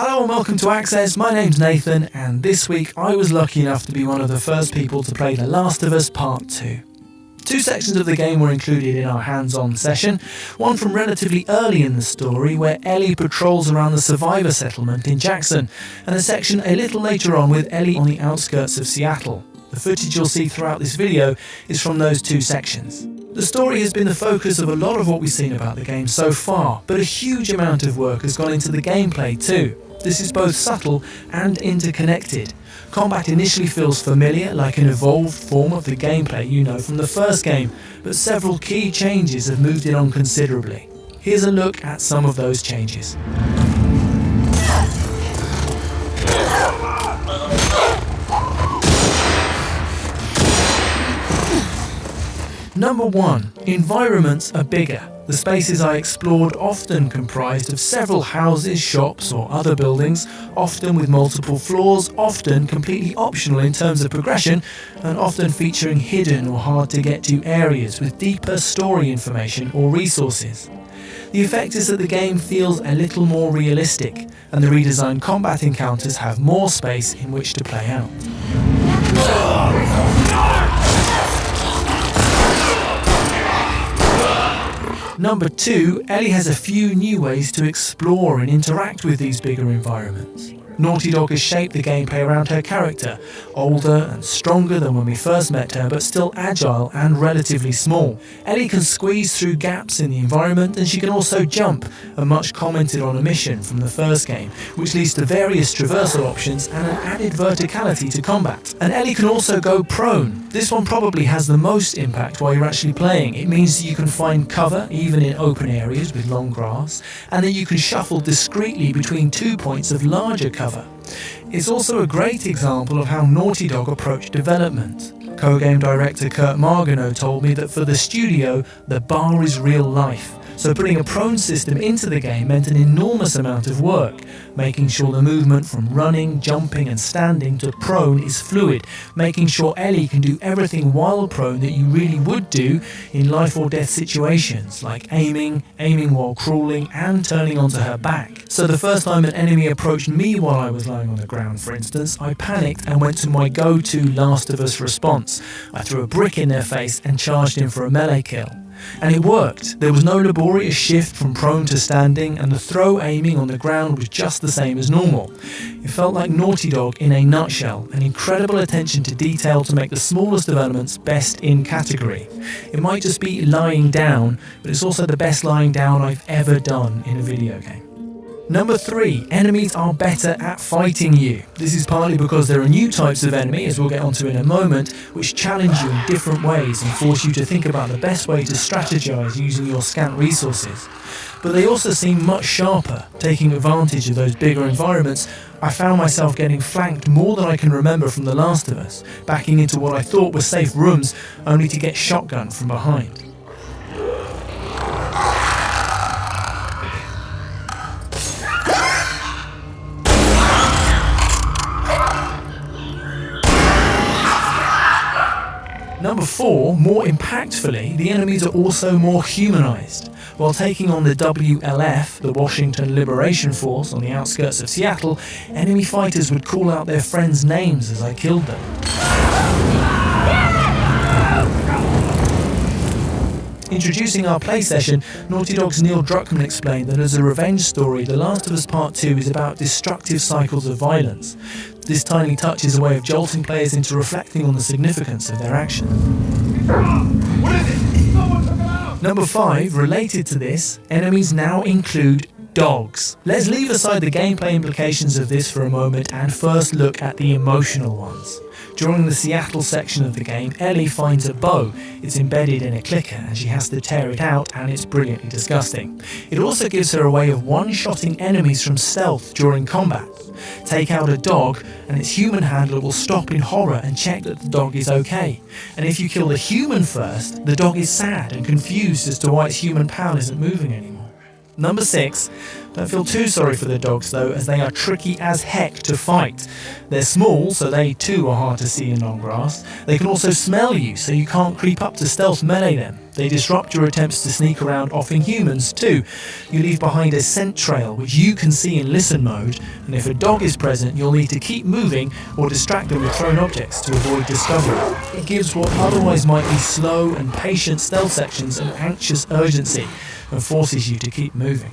Hello and welcome to Access, my name's Nathan, and this week I was lucky enough to be one of the first people to play The Last of Us Part 2. Two sections of the game were included in our hands-on session, one from relatively early in the story where Ellie patrols around the survivor settlement in Jackson, and a section a little later on with Ellie on the outskirts of Seattle. The footage you'll see throughout this video is from those two sections. The story has been the focus of a lot of what we've seen about the game so far, but a huge amount of work has gone into the gameplay too. This is both subtle and interconnected. Combat initially feels familiar, like an evolved form of the gameplay you know from the first game, but several key changes have moved it on considerably. Here's a look at some of those changes. Number 1. Environments are bigger. The spaces I explored often comprised of several houses, shops or other buildings, often with multiple floors, often completely optional in terms of progression, and often featuring hidden or hard to get to areas with deeper story information or resources. The effect is that the game feels a little more realistic, and the redesigned combat encounters have more space in which to play out. Number 2, Ellie has a few new ways to explore and interact with these bigger environments. Naughty Dog has shaped the gameplay around her character, older and stronger than when we first met her, but still agile and relatively small. Ellie can squeeze through gaps in the environment, and she can also jump, a much commented on omission from the first game, which leads to various traversal options and an added verticality to combat. And Ellie can also go prone. This one probably has the most impact while you're actually playing. It means that you can find cover even in open areas with long grass, and that you can shuffle discreetly between 2 points of larger cover. It's also a great example of how Naughty Dog approached development. Co-game director Kurt Margano told me that for the studio, the bar is real life. So putting a prone system into the game meant an enormous amount of work, making sure the movement from running, jumping and standing to prone is fluid, making sure Ellie can do everything while prone that you really would do in life or death situations, like aiming while crawling and turning onto her back. So the first time an enemy approached me while I was lying on the ground, for instance, I panicked and went to my go-to Last of Us response. I threw a brick in their face and charged in for a melee kill. And it worked. There was no laborious shift from prone to standing, and the throw aiming on the ground was just the same as normal. It felt like Naughty Dog in a nutshell, an incredible attention to detail to make the smallest developments best in category. It might just be lying down, but it's also the best lying down I've ever done in a video game. Number 3, enemies are better at fighting you. This is partly because there are new types of enemy, as we'll get onto in a moment, which challenge you in different ways and force you to think about the best way to strategize using your scant resources. But they also seem much sharper. Taking advantage of those bigger environments, I found myself getting flanked more than I can remember from The Last of Us, backing into what I thought were safe rooms, only to get shotgunned from behind. Number 4, more impactfully, the enemies are also more humanized. While taking on the WLF, the Washington Liberation Force, on the outskirts of Seattle, enemy fighters would call out their friends' names as I killed them. Introducing our play session, Naughty Dog's Neil Druckmann explained that as a revenge story, The Last of Us Part 2 is about destructive cycles of violence. This tiny touch is a way of jolting players into reflecting on the significance of their actions. What is it? Number 5, related to this, enemies now include dogs. Let's leave aside the gameplay implications of this for a moment and first look at the emotional ones. During the Seattle section of the game, Ellie finds a bow. It's embedded in a clicker and she has to tear it out, and it's brilliantly disgusting. It also gives her a way of one-shotting enemies from stealth during combat. Take out a dog and its human handler will stop in horror and check that the dog is okay. And if you kill the human first, the dog is sad and confused as to why its human pal isn't moving anymore. Number 6, don't feel too sorry for the dogs though, as they are tricky as heck to fight. They're small, so they too are hard to see in long grass. They can also smell you, so you can't creep up to stealth melee them. They disrupt your attempts to sneak around offing humans too. You leave behind a scent trail which you can see in listen mode, and if a dog is present you'll need to keep moving or distract them with thrown objects to avoid discovery. It gives what otherwise might be slow and patient stealth sections an anxious urgency and forces you to keep moving.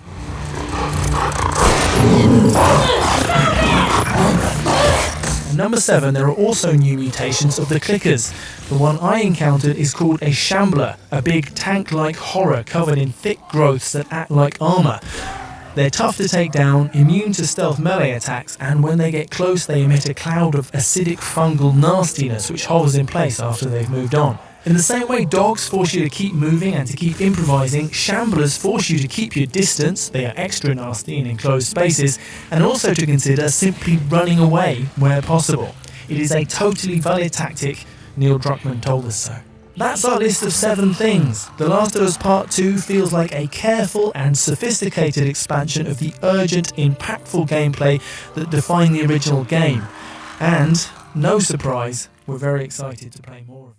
And number 7, there are also new mutations of the clickers. The one I encountered is called a shambler, a big tank-like horror covered in thick growths that act like armour. They're tough to take down, immune to stealth melee attacks, and when they get close they emit a cloud of acidic fungal nastiness which hovers in place after they've moved on. In the same way dogs force you to keep moving and to keep improvising, shamblers force you to keep your distance, they are extra nasty in enclosed spaces, and also to consider simply running away where possible. It is a totally valid tactic, Neil Druckmann told us so. That's our list of 7 things. The Last of Us Part 2 feels like a careful and sophisticated expansion of the urgent, impactful gameplay that defined the original game. And, no surprise, we're very excited to play more of it.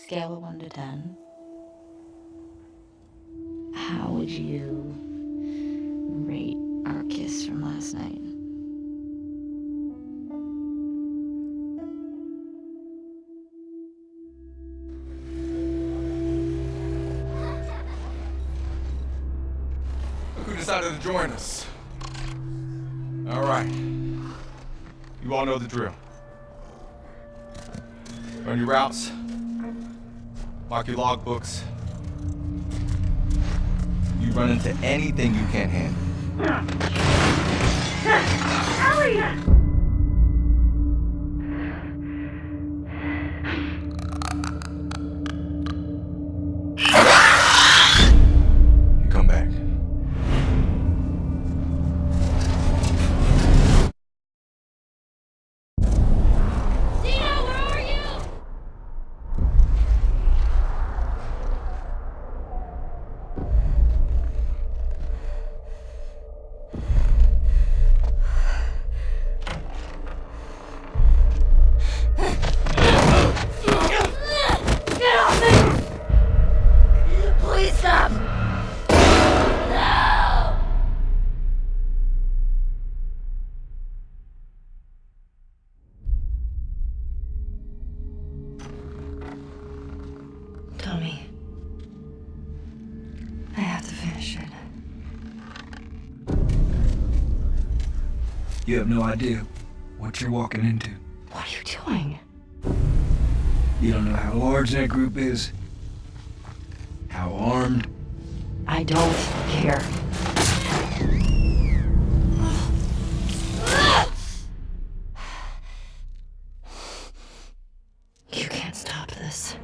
Scale of 1 to 10. How would you rate our kiss from last night? Look who decided to join us. All right. You all know the drill. Run your routes. Mark your logbooks. You run into anything you can't handle. Ellie! You come back. Tommy, I have to finish it. You have no idea what you're walking into. What are you doing? You don't know how large that group is, how armed. I don't care. You can't stop this.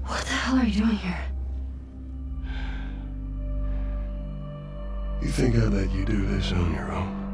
What the hell are you doing here? You think I'd let you do this on your own?